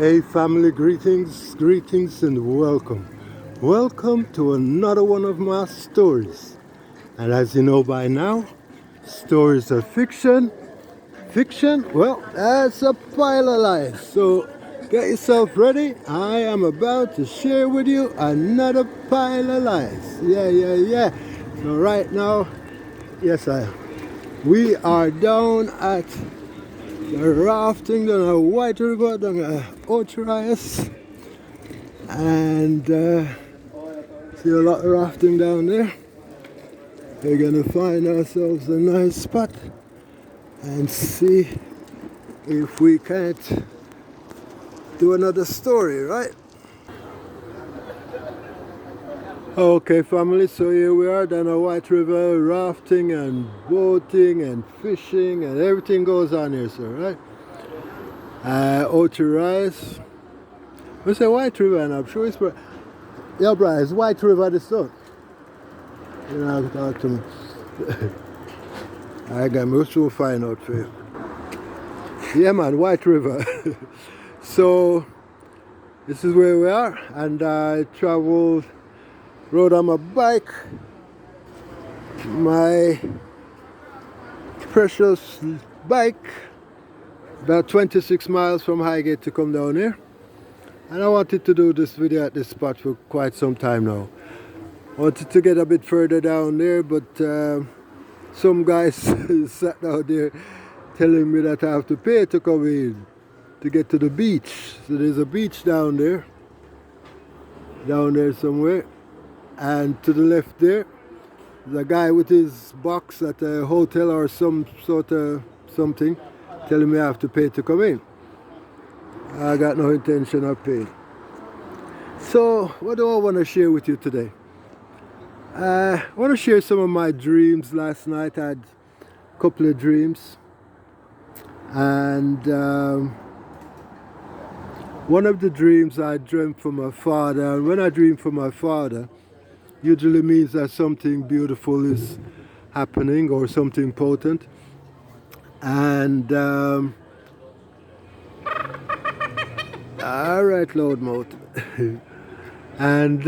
Hey family, greetings and welcome. Welcome to another one of my stories. And as you know by now, stories are fiction. Fiction, well, that's a pile of lies. So get yourself ready. I am about to share with you another pile of lies. Yeah. So right now, yes I am. We are down at the rafting down a White River, down a Otrias. And see a lot of rafting down there. We're gonna find ourselves a nice spot and see if we can't do another story, right? Okay family, so here we are down a White River, rafting and boating and fishing and everything goes on here, sir, right? Ochirais. We say White River and I'm sure it's yeah, bro, it's White River the sun. You know, talk to me. I got most will find out for you. Yeah man, White River. So this is where we are, and I rode on my bike, my precious bike, about 26 miles from Highgate to come down here. And I wanted to do this video at this spot for quite some time now. I wanted to get a bit further down there, but some guys sat down there telling me that I have to pay to come in to get to the beach. So there's a beach down there somewhere, and to the left there there's a guy with his box at a hotel or some sort of something telling me I have to pay to come in. I got no intention of paying. So what do I want to share with you today? I want to share some of my dreams. Last night I had a couple of dreams, and one of the dreams I dreamt from my father, and when I dream from my father, usually means that something beautiful is happening or something important. And all right, loud mouth. And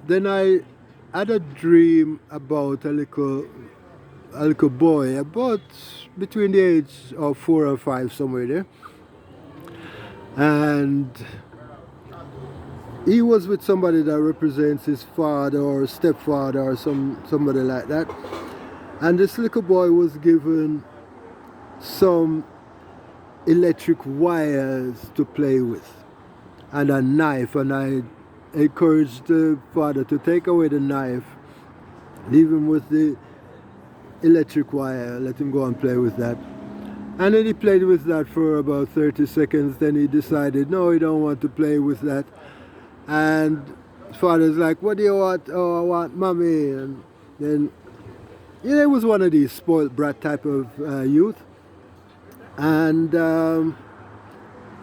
then I had a dream about a little boy, about between the age of 4 or 5, somewhere there. And he was with somebody that represents his father or stepfather or somebody like that. And this little boy was given some electric wires to play with and a knife, and I encouraged the father to take away the knife, leave him with the electric wire, let him go and play with that. And then he played with that for about 30 seconds. Then he decided, no, he don't want to play with that. And his father's like, what do you want? Oh, I want mommy. And then, yeah, he was one of these spoiled brat type of youth. And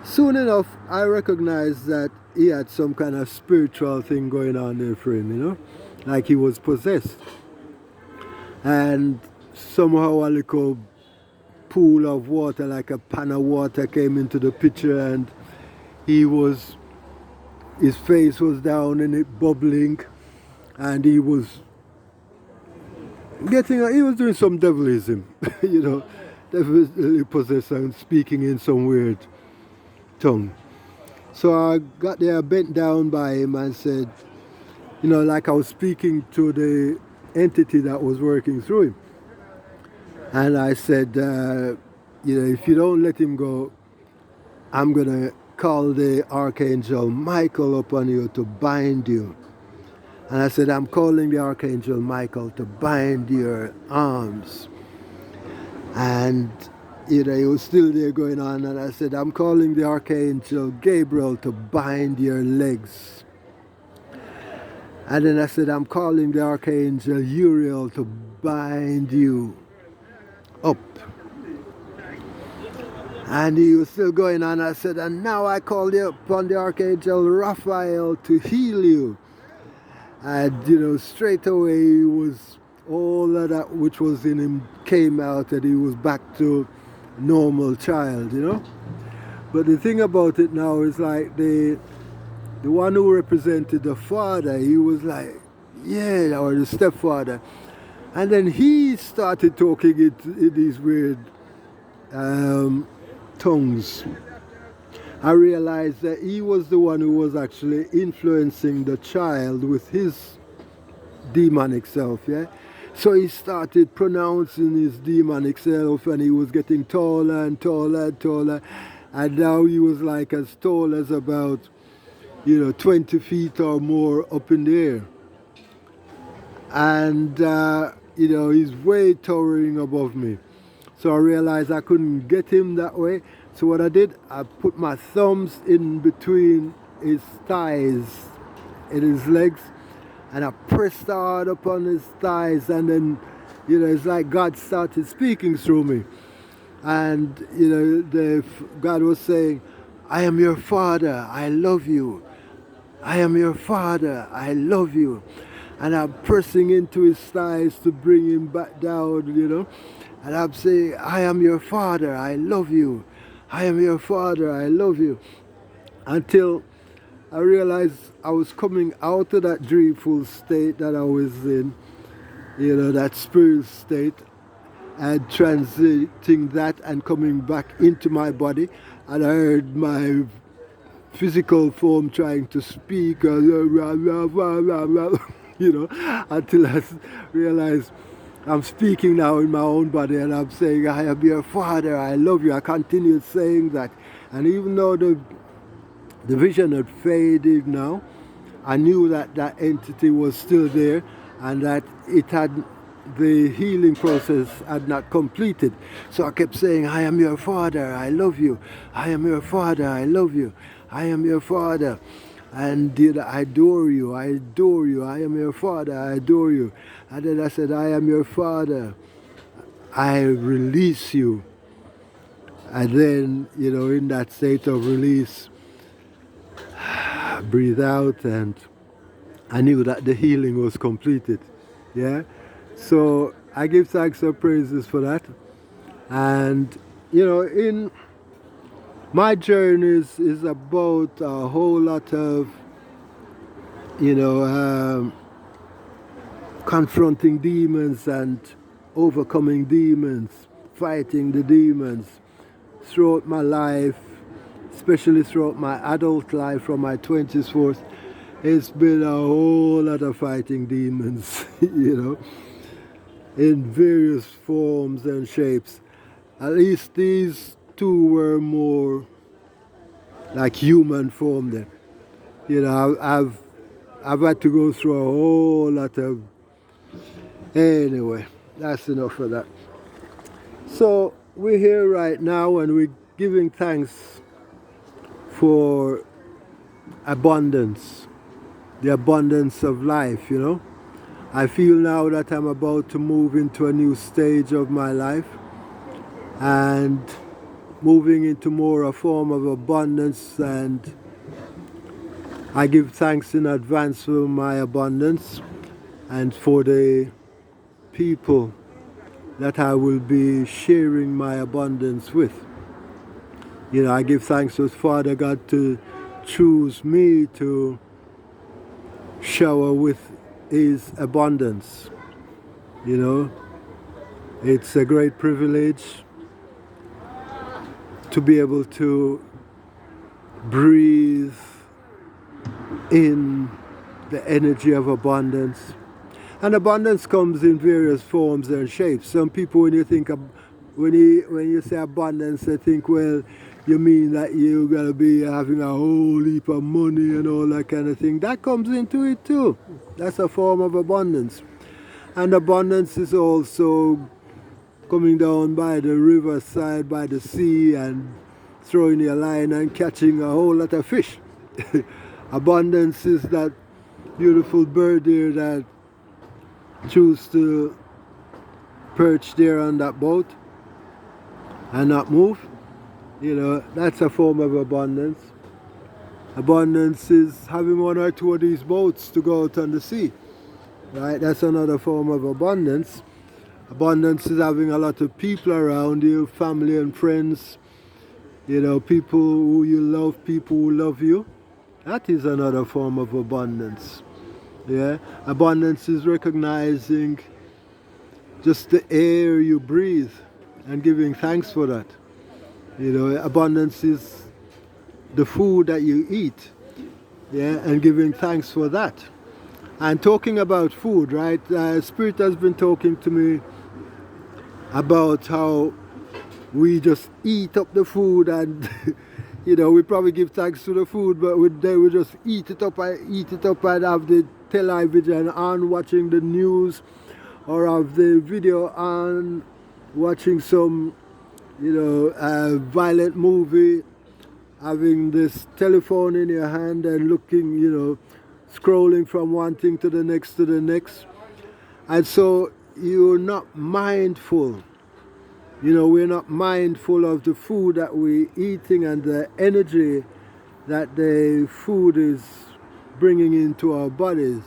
soon enough, I recognized that he had some kind of spiritual thing going on there for him, you know, like he was possessed. And somehow a little pool of water, like a pan of water, came into the picture, and his face was down and it bubbling, and he was doing some devilism, you know, devilishly possessed and speaking in some weird tongue. So I got there, bent down by him and said, you know, like I was speaking to the entity that was working through him. And I said, you know, if you don't let him go, I'm going to call the Archangel Michael upon you to bind you. And I said, I'm calling the Archangel Michael to bind your arms. And, you know, he was still there going on. And I said, I'm calling the Archangel Gabriel to bind your legs. And then I said, I'm calling the Archangel Uriel to bind you up. And he was still going on. I said, and now I call upon the Archangel Raphael to heal you. And, you know, straight away all of that which was in him came out, and he was back to normal child, you know. But the thing about it now is like the one who represented the father, he was like, yeah, or the stepfather. And then he started talking in these weird tongues. I realized that he was the one who was actually influencing the child with his demonic self, yeah? So he started pronouncing his demonic self, and he was getting taller and taller and taller. And now he was like as tall as about, 20 feet or more up in the air. And, he's way towering above me. So I realized I couldn't get him that way. So what I did, I put my thumbs in between his thighs and his legs, and I pressed hard upon his thighs, and then, it's like God started speaking through me. And, God was saying, I am your father, I love you. I am your father, I love you. And I'm pressing into his thighs to bring him back down, And I'm saying, I am your father, I love you. I am your father, I love you. Until I realized I was coming out of that dreamful state that I was in, that spiritual state, and transiting that and coming back into my body. And I heard my physical form trying to speak, until I realized I'm speaking now in my own body, and I'm saying, I am your father, I love you. I continued saying that. And even though the vision had faded now, I knew that that entity was still there, and that the healing process had not completed. So I kept saying, I am your father, I love you. I am your father, I love you. I am your father. And I adore you, I adore you. I am your father, I adore you. And then I said, I am your father, I release you. And then, in that state of release, I breathe out, and I knew that the healing was completed. Yeah? So I give thanks and praises for that. And, in my journeys is about a whole lot of, confronting demons and overcoming demons, fighting the demons throughout my life, especially throughout my adult life from my 20s forth. It's been a whole lot of fighting demons, in various forms and shapes. At least these two were more like human form then. I've had to go through a whole lot of... Anyway, that's enough of that. So we're here right now, and we're giving thanks for abundance, the abundance of life, I feel now that I'm about to move into a new stage of my life, and moving into more a form of abundance, and I give thanks in advance for my abundance and for the people that I will be sharing my abundance with. I give thanks to Father God to choose me to shower with His abundance. It's a great privilege to be able to breathe in the energy of abundance. And abundance comes in various forms and shapes. Some people, when you say abundance, they think, well, you mean that you're going to be having a whole heap of money and all that kind of thing. That comes into it too. That's a form of abundance. And abundance is also coming down by the riverside, by the sea, and throwing your line and catching a whole lot of fish. Abundance is that beautiful bird there that choose to perch there on that boat and not move. That's a form of abundance. Abundance is having one or two of these boats to go out on the sea. Right? That's another form of abundance. Abundance is having a lot of people around you, family and friends, You know, people who you love, people who love you. That is another form of abundance. Yeah, abundance is recognizing just the air you breathe and giving thanks for that. You know, abundance is the food that you eat, yeah, and giving thanks for that. And talking about food, right? Spirit has been talking to me about how we just eat up the food and you know, we probably give thanks to the food, but they would just eat it up and have the television on watching the news, or have the video on watching some, you know, violent movie, having this telephone in your hand and looking, you know, scrolling from one thing to the next to the next. And so you're not mindful. You know, we're not mindful of the food that we're eating and the energy that the food is bringing into our bodies.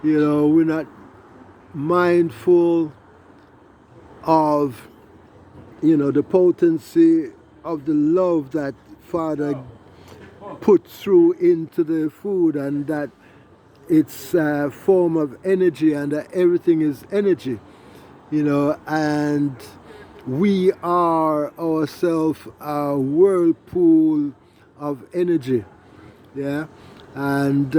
You know, we're not mindful of, you know, the potency of the love that Father puts through into the food, and that it's a form of energy, and that everything is energy, you know, and we are ourselves a whirlpool of energy, yeah, and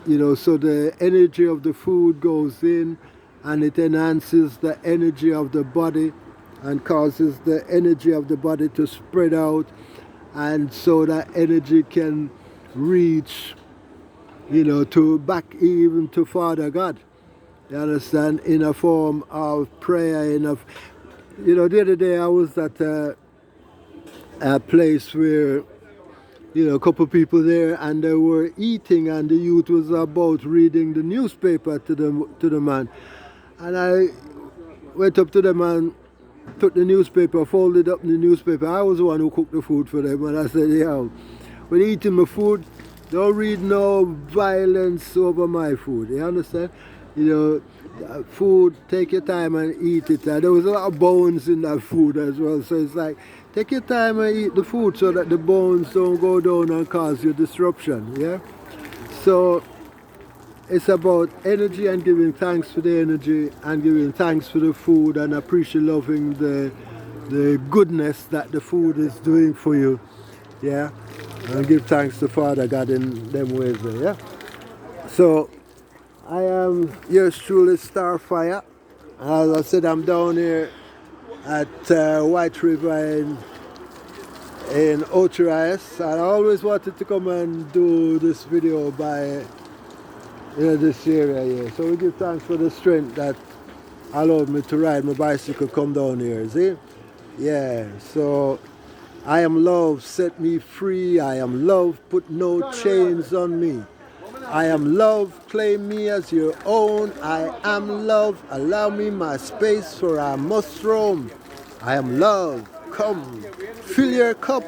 you know, so the energy of the food goes in and it enhances the energy of the body and causes the energy of the body to spread out, and so that energy can reach, you know, to back even to Father God, you understand, in a form of prayer, you know, the other day I was at a place where, you know, a couple of people there, and they were eating, and the youth was about reading the newspaper to the man. And I went up to them and took the newspaper, folded up the newspaper. I was the one who cooked the food for them, and I said, yo, when eating my food, don't read no violence over my food, you understand? You know, food, take your time and eat it. And there was a lot of bones in that food as well, so it's like, take your time and eat the food so that the bones don't go down and cause you disruption, yeah? So it's about energy and giving thanks for the energy and giving thanks for the food and appreciating, loving the goodness that the food is doing for you, yeah? And give thanks to Father God in them ways there, yeah? So I am yours truly, Starfire. As I said, I'm down here at White River in Ocharias. I always wanted to come and do this video by, you know, this area here. So we give thanks for the strength that allowed me to ride my bicycle, come down here, see? Yeah, so I am love, set me free. I am love, put no chains on me. I am love, claim me as your own. I am love, allow me my space, for I must roam. I am love, come, fill your cup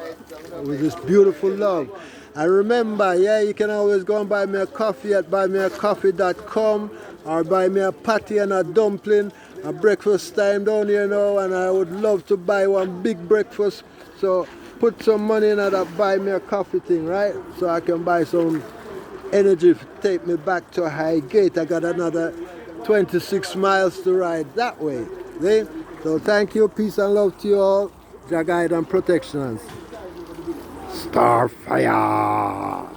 with this beautiful love. And remember, yeah, you can always go and buy me a coffee at buymeacoffee.com, or buy me a patty and a dumpling, a breakfast time down here now, and I would love to buy one big breakfast. So put some money in that buy me a coffee thing, right? So I can buy some energy to take me back to Highgate. I got another 26 miles to ride that way. See? So thank you, peace and love to you all. Your guide and protection. Starfire.